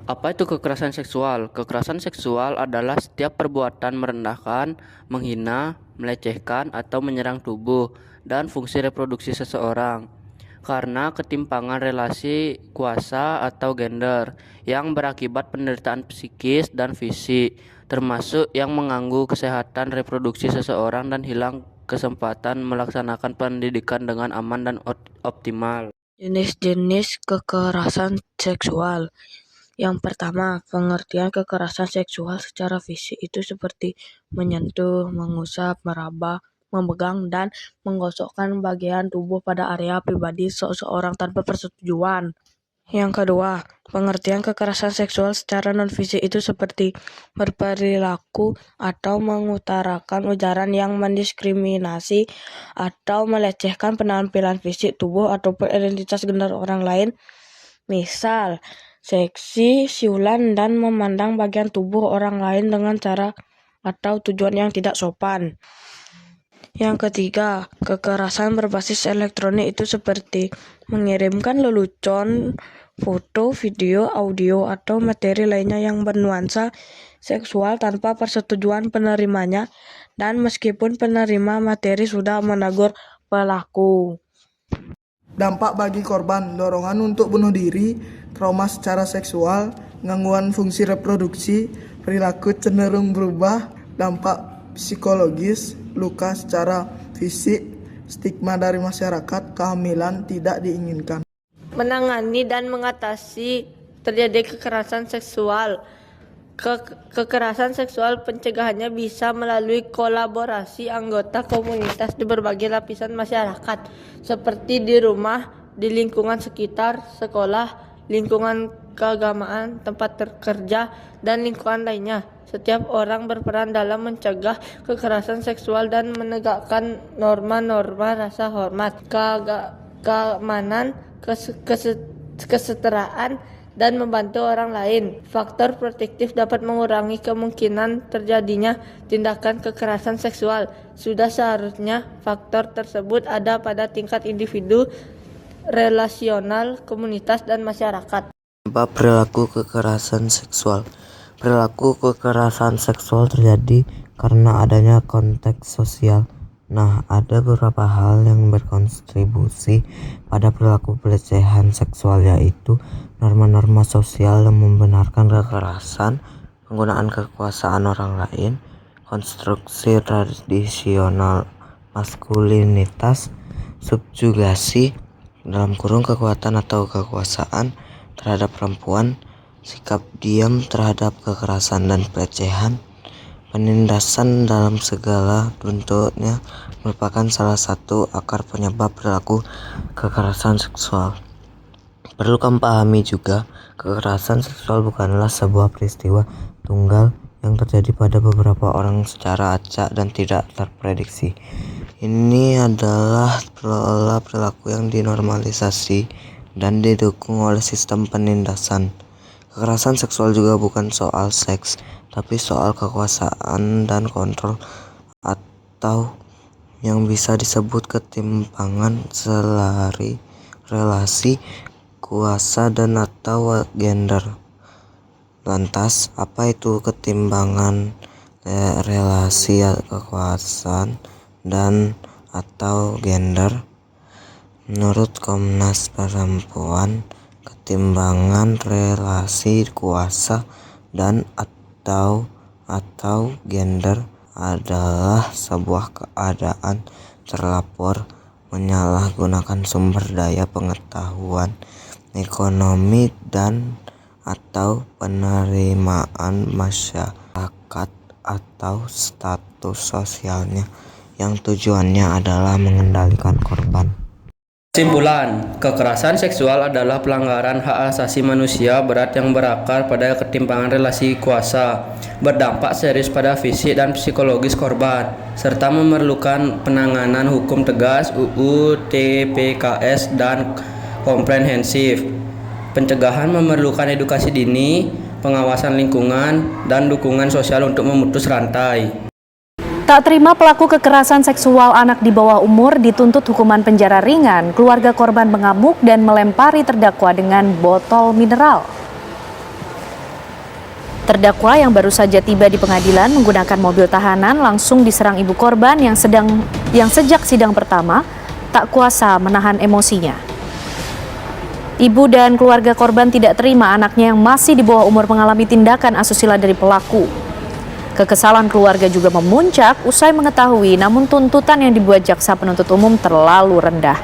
Apa itu kekerasan seksual? Kekerasan seksual adalah setiap perbuatan merendahkan, menghina, melecehkan, atau menyerang tubuh dan fungsi reproduksi seseorang karena ketimpangan relasi kuasa atau gender yang berakibat penderitaan psikis dan fisik, termasuk yang mengganggu kesehatan reproduksi seseorang dan hilang kesempatan melaksanakan pendidikan dengan aman dan optimal. Jenis-jenis kekerasan seksual. Yang pertama, pengertian kekerasan seksual secara fisik itu seperti menyentuh, mengusap, meraba, memegang, dan menggosokkan bagian tubuh pada area pribadi seseorang tanpa persetujuan. Yang kedua, pengertian kekerasan seksual secara non-fisik itu seperti berperilaku atau mengutarakan ujaran yang mendiskriminasi atau melecehkan penampilan fisik, tubuh, ataupun identitas gender orang lain. Misal, seksi, siulan, dan memandang bagian tubuh orang lain dengan cara atau tujuan yang tidak sopan. Yang ketiga, kekerasan berbasis elektronik itu seperti mengirimkan lelucon, foto, video, audio, atau materi lainnya yang bernuansa seksual tanpa persetujuan penerimanya, dan meskipun penerima materi sudah menegur pelaku. Dampak bagi korban, dorongan untuk bunuh diri, trauma secara seksual, gangguan fungsi reproduksi, perilaku cenderung berubah, dampak psikologis, luka secara fisik, stigma dari masyarakat, kehamilan tidak diinginkan. Menangani dan mengatasi terjadi kekerasan seksual. Kekerasan seksual pencegahannya bisa melalui kolaborasi anggota komunitas di berbagai lapisan masyarakat, seperti di rumah, di lingkungan sekitar, sekolah, lingkungan keagamaan, tempat kerja, dan lingkungan lainnya. Setiap orang berperan dalam mencegah kekerasan seksual dan menegakkan norma-norma rasa hormat, keamanan, kesetaraan, dan membantu orang lain. Faktor protektif dapat mengurangi kemungkinan terjadinya tindakan kekerasan seksual. Sudah seharusnya faktor tersebut ada pada tingkat individu, relasional, komunitas, dan masyarakat. Sebab perilaku kekerasan seksual. Perilaku kekerasan seksual terjadi karena adanya konteks sosial. Nah, ada beberapa hal yang berkontribusi pada perilaku pelecehan seksual, yaitu norma-norma sosial yang membenarkan kekerasan, penggunaan kekuasaan orang lain, konstruksi tradisional maskulinitas, subjugasi (kekuatan atau kekuasaan) terhadap perempuan, sikap diam terhadap kekerasan dan pelecehan. Penindasan dalam segala bentuknya merupakan salah satu akar penyebab perilaku kekerasan seksual. Perlu kami pahami juga, kekerasan seksual bukanlah sebuah peristiwa tunggal yang terjadi pada beberapa orang secara acak dan tidak terprediksi. Ini adalah pola perilaku yang dinormalisasi dan didukung oleh sistem penindasan. Kekerasan seksual juga bukan soal seks, tapi soal kekuasaan dan kontrol, atau yang bisa disebut ketimpangan selari relasi kuasa dan atau gender. Lantas, apa itu ketimpangan relasi kekuasaan dan atau gender? Menurut Komnas Perempuan, ketimpangan relasi kuasa dan atau gender adalah sebuah keadaan terlapor menyalahgunakan sumber daya pengetahuan, ekonomi, dan atau penerimaan masyarakat atau status sosialnya yang tujuannya adalah mengendalikan korban. Kesimpulan, kekerasan seksual adalah pelanggaran hak asasi manusia berat yang berakar pada ketimpangan relasi kuasa, berdampak serius pada fisik dan psikologis korban, serta memerlukan penanganan hukum tegas, UU TPKS, dan komprehensif. Pencegahan memerlukan edukasi dini, pengawasan lingkungan, dan dukungan sosial untuk memutus rantai. Tak terima pelaku kekerasan seksual anak di bawah umur dituntut hukuman penjara ringan, keluarga korban mengamuk dan melempari terdakwa dengan botol mineral. Terdakwa yang baru saja tiba di pengadilan menggunakan mobil tahanan langsung diserang ibu korban yang sejak sidang pertama tak kuasa menahan emosinya. Ibu dan keluarga korban tidak terima anaknya yang masih di bawah umur mengalami tindakan asusila dari pelaku. Kekesalan keluarga juga memuncak usai mengetahui namun tuntutan yang dibuat jaksa penuntut umum terlalu rendah.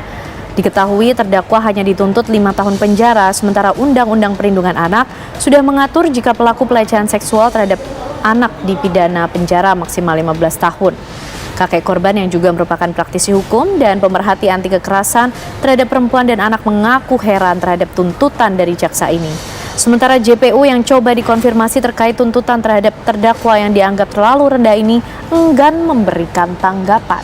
Diketahui terdakwa hanya dituntut 5 tahun penjara, sementara Undang-Undang Perlindungan Anak sudah mengatur jika pelaku pelecehan seksual terhadap anak dipidana penjara maksimal 15 tahun. Kakek korban yang juga merupakan praktisi hukum dan pemerhati anti kekerasan terhadap perempuan dan anak mengaku heran terhadap tuntutan dari jaksa ini. Sementara JPU yang coba dikonfirmasi terkait tuntutan terhadap terdakwa yang dianggap terlalu rendah ini enggan memberikan tanggapan.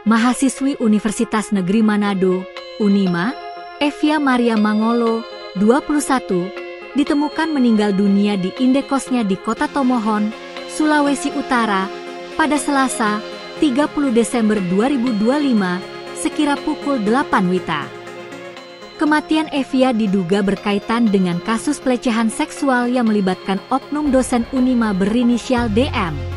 Mahasiswi Universitas Negeri Manado, Unima, Evia Maria Mangolo, 21, ditemukan meninggal dunia di indekosnya di Kota Tomohon, Sulawesi Utara, pada Selasa, 30 Desember 2025, sekira pukul 8 WITA. Kematian Evia diduga berkaitan dengan kasus pelecehan seksual yang melibatkan oknum dosen Unima berinisial DM.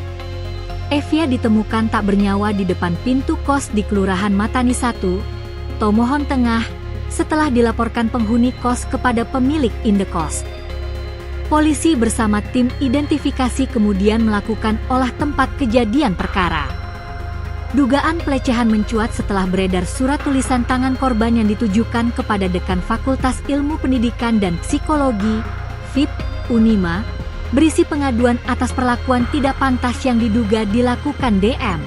Evia ditemukan tak bernyawa di depan pintu kos di Kelurahan Matani 1, Tomohon Tengah, setelah dilaporkan penghuni kos kepada pemilik indekos. Polisi bersama tim identifikasi kemudian melakukan olah tempat kejadian perkara. Dugaan pelecehan mencuat setelah beredar surat tulisan tangan korban yang ditujukan kepada Dekan Fakultas Ilmu Pendidikan dan Psikologi, FIP, Unima, berisi pengaduan atas perlakuan tidak pantas yang diduga dilakukan DM.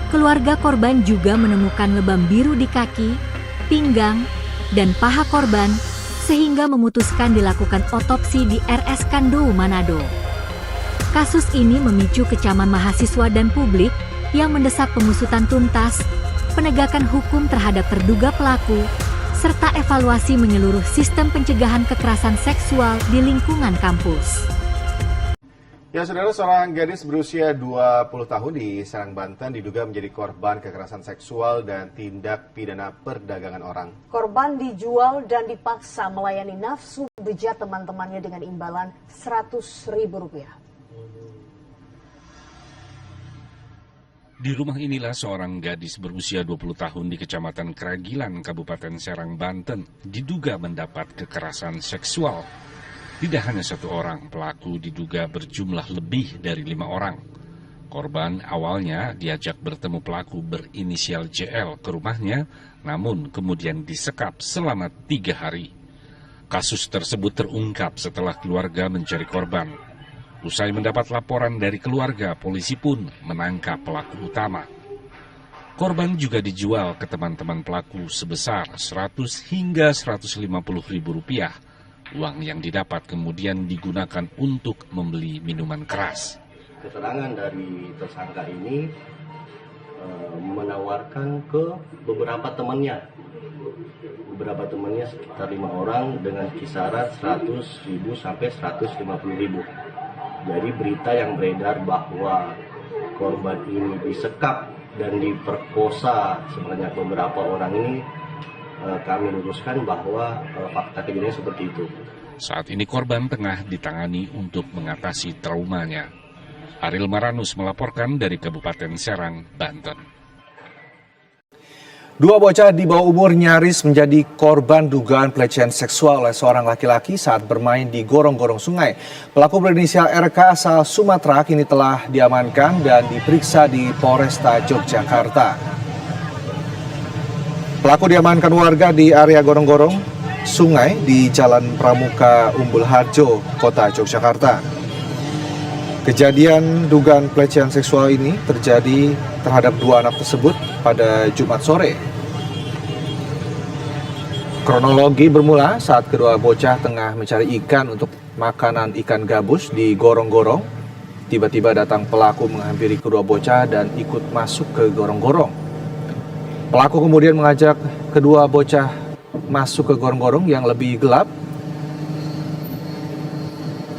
Keluarga korban juga menemukan lebam biru di kaki, pinggang, dan paha korban, sehingga memutuskan dilakukan otopsi di RS Kandou, Manado. Kasus ini memicu kecaman mahasiswa dan publik yang mendesak pengusutan tuntas, penegakan hukum terhadap terduga pelaku, serta evaluasi menyeluruh sistem pencegahan kekerasan seksual di lingkungan kampus. Ya, saudara, seorang gadis berusia 20 tahun di Serang, Banten diduga menjadi korban kekerasan seksual dan tindak pidana perdagangan orang. Korban dijual dan dipaksa melayani nafsu bejat teman-temannya dengan imbalan Rp100.000. Di rumah inilah seorang gadis berusia 20 tahun di Kecamatan Keragilan, Kabupaten Serang, Banten, diduga mendapat kekerasan seksual. Tidak hanya satu orang, pelaku diduga berjumlah lebih dari 5 orang. Korban awalnya diajak bertemu pelaku berinisial JL ke rumahnya, namun kemudian disekap selama 3 hari. Kasus tersebut terungkap setelah keluarga mencari korban. Usai mendapat laporan dari keluarga, polisi pun menangkap pelaku utama. Korban juga dijual ke teman-teman pelaku sebesar 100 hingga 150 ribu rupiah. Uang yang didapat kemudian digunakan untuk membeli minuman keras. Keterangan dari tersangka ini menawarkan ke beberapa temannya sekitar 5 orang dengan kisaran 100.000 sampai 150.000. Jadi berita yang beredar bahwa korban ini disekap dan diperkosa sebanyak beberapa orang ini, kami luruskan bahwa fakta kejadian seperti itu. Saat ini korban tengah ditangani untuk mengatasi traumanya. Ariel Maranus melaporkan dari Kabupaten Serang, Banten. 2 bocah di bawah umur nyaris menjadi korban dugaan pelecehan seksual oleh seorang laki-laki saat bermain di gorong-gorong sungai. Pelaku berinisial RK asal Sumatera kini telah diamankan dan diperiksa di Polresta Yogyakarta. Pelaku diamankan warga di area gorong-gorong sungai di Jalan Pramuka Umbul Harjo, Kota Yogyakarta. Kejadian dugaan pelecehan seksual ini terjadi terhadap 2 anak tersebut pada Jumat sore. Kronologi bermula saat kedua bocah tengah mencari ikan untuk makanan ikan gabus di gorong-gorong. Tiba-tiba datang pelaku menghampiri kedua bocah dan ikut masuk ke gorong-gorong. Pelaku kemudian mengajak kedua bocah masuk ke gorong-gorong yang lebih gelap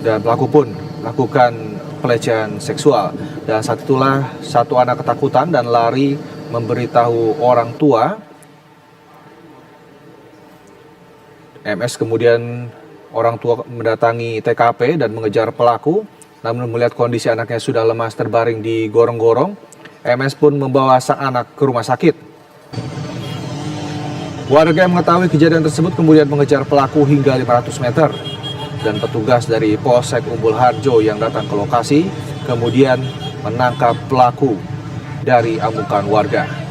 dan pelaku pun melakukan pelecehan seksual. Dan saat itulah satu anak ketakutan dan lari memberitahu orang tua. MS kemudian orang tua mendatangi TKP dan mengejar pelaku, namun melihat kondisi anaknya sudah lemas terbaring di gorong-gorong, MS pun membawa sang anak ke rumah sakit. Warga yang mengetahui kejadian tersebut kemudian mengejar pelaku hingga 500 meter. Dan petugas dari Polsek Umbul Harjo yang datang ke lokasi kemudian menangkap pelaku dari amukan warga.